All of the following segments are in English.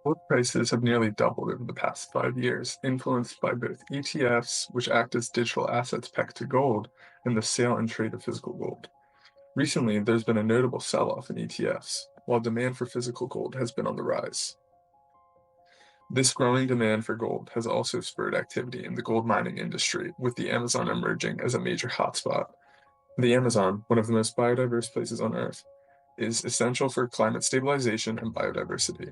Gold prices have nearly doubled over the past 5 years, influenced by both ETFs, which act as digital assets pegged to gold, and the sale and trade of physical gold. Recently, there's been a notable sell-off in ETFs, while demand for physical gold has been on the rise. This growing demand for gold has also spurred activity in the gold mining industry, with the Amazon emerging as a major hotspot. The Amazon, one of the most biodiverse places on Earth, is essential for climate stabilization and biodiversity.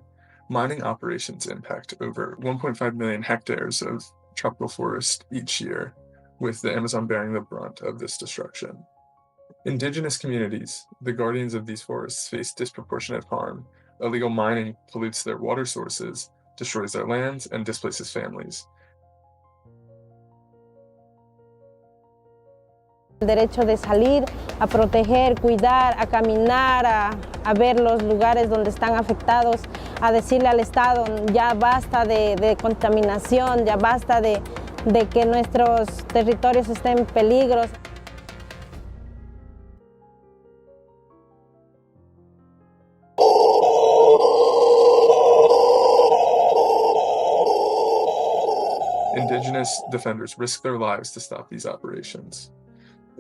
Mining operations impact over 1.5 million hectares of tropical forest each year, with the Amazon bearing the brunt of this destruction. Indigenous communities, the guardians of these forests, face disproportionate harm. Illegal mining pollutes their water sources, destroys their lands, and displaces families. El derecho de salir, a proteger, cuidar, a caminar, a ver los lugares donde están afectados, a decirle al Estado, ya basta de contaminación, ya basta de que nuestros territorios estén en peligro. Indigenous defenders risk their lives to stop these operations.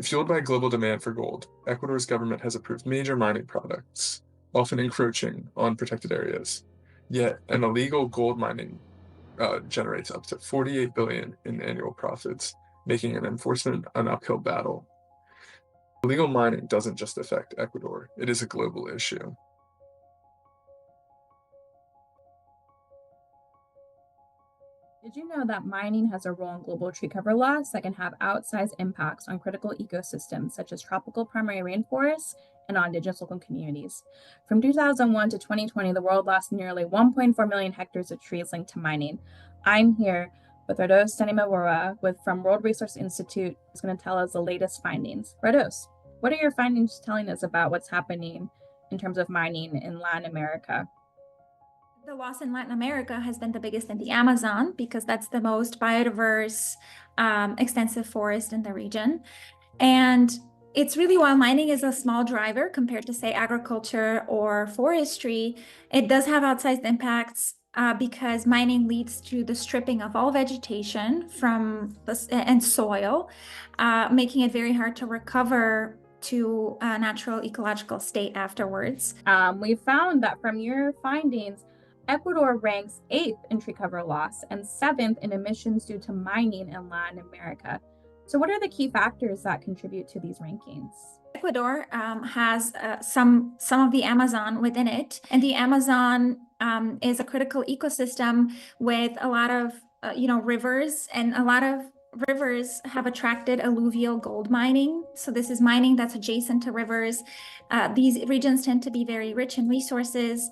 Fueled by global demand for gold, Ecuador's government has approved major mining projects, often encroaching on protected areas. Yet, an illegal gold mining generates up to 48 billion in annual profits, making enforcement an uphill battle. Illegal mining doesn't just affect Ecuador, it is a global issue. Did you know that mining has a role in global tree cover loss that can have outsized impacts on critical ecosystems such as tropical primary rainforests and on indigenous local communities? From 2001 to 2020, the world lost nearly 1.4 million hectares of trees linked to mining. I'm here with Radost Stanimirova from World Resource Institute, who's going to tell us the latest findings. Radost, what are your findings telling us about what's happening in terms of mining in Latin America? The loss in Latin America has been the biggest in the Amazon because that's the most biodiverse, extensive forest in the region. And it's really, while mining is a small driver compared to, say, agriculture or forestry, it does have outsized impacts because mining leads to the stripping of all vegetation and soil, making it very hard to recover to a natural ecological state afterwards. We found that from your findings, Ecuador ranks 8th in tree cover loss and 7th in emissions due to mining in Latin America. So what are the key factors that contribute to these rankings? Ecuador has some of the Amazon within it, and the Amazon is a critical ecosystem with a lot of rivers, and a lot of rivers have attracted alluvial gold mining. So this is mining that's adjacent to rivers. These regions tend to be very rich in resources,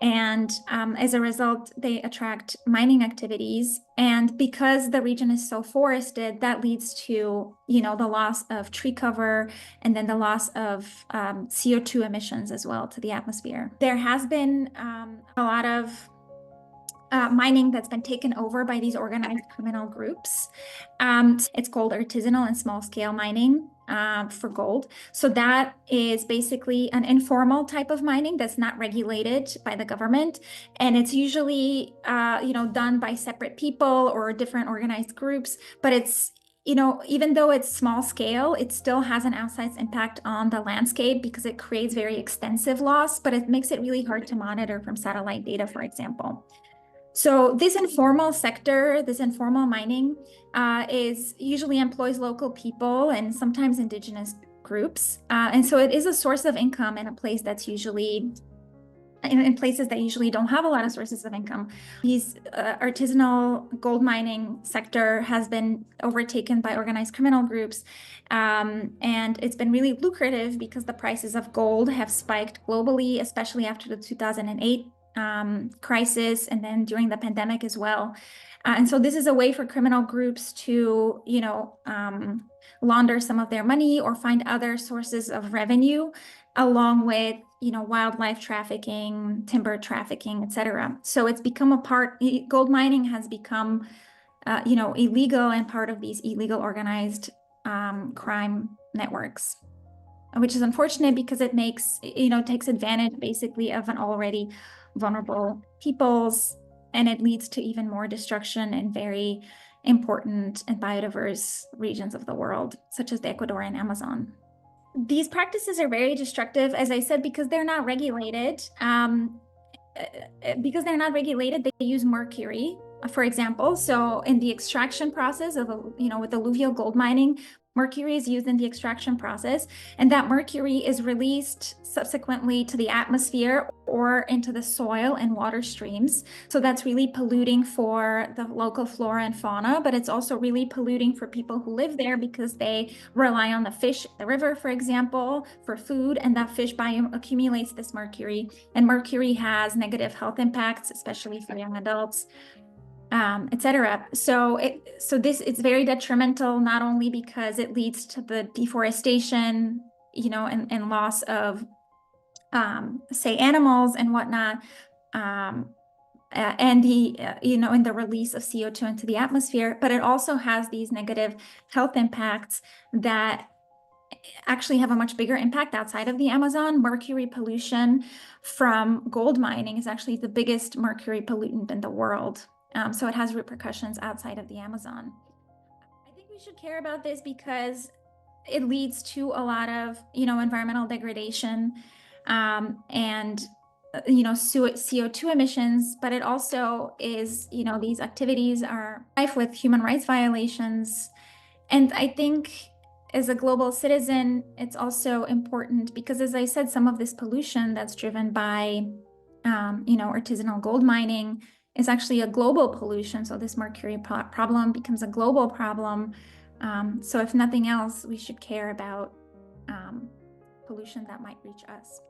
and as a result, they attract mining activities. And because the region is so forested, that leads to, the loss of tree cover and then the loss of CO2 emissions as well to the atmosphere. There has been a lot of mining that's been taken over by these organized criminal groups. It's called artisanal and small-scale mining for gold. So that is basically an informal type of mining that's not regulated by the government, and it's usually done by separate people or different organized groups. But it's even though it's small scale, it still has an outsized impact on the landscape because it creates very extensive loss, but it makes it really hard to monitor from satellite data, for example. So this informal sector, this informal mining, is usually employs local people and sometimes indigenous groups. And so it is a source of income in a place that's usually in places that usually don't have a lot of sources of income. These artisanal gold mining sector has been overtaken by organized criminal groups. And it's been really lucrative because the prices of gold have spiked globally, especially after the 2008 crisis, and then during the pandemic as well. And so this is a way for criminal groups to, launder some of their money or find other sources of revenue, along with, wildlife trafficking, timber trafficking, etc. So it's become gold mining has become, illegal and part of these illegal organized crime networks, which is unfortunate because it takes advantage basically of an already vulnerable peoples, and it leads to even more destruction in very important and biodiverse regions of the world, such as the Ecuadorian Amazon. These practices are very destructive, as I said, because they're not regulated. Because they're not regulated, they use mercury, for example. So in the extraction process of, with alluvial gold mining, mercury is used in the extraction process, and that mercury is released subsequently to the atmosphere or into the soil and water streams. So that's really polluting for the local flora and fauna, but it's also really polluting for people who live there because they rely on the fish, the river, for example, for food, and that fish biome accumulates this mercury, and mercury has negative health impacts, especially for young adults. Etc. So it's very detrimental, not only because it leads to the deforestation, and loss of, say, animals and whatnot, and the, and the release of CO2 into the atmosphere, but it also has these negative health impacts that actually have a much bigger impact outside of the Amazon. Mercury pollution from gold mining is actually the biggest mercury pollutant in the world. So it has repercussions outside of the Amazon. I think we should care about this because it leads to a lot of, environmental degradation, and, CO2 emissions, but it also is, these activities are rife with human rights violations. And I think as a global citizen, it's also important because, as I said, some of this pollution that's driven by, artisanal gold mining is actually a global pollution. So this mercury problem becomes a global problem. So if nothing else, we should care about pollution that might reach us.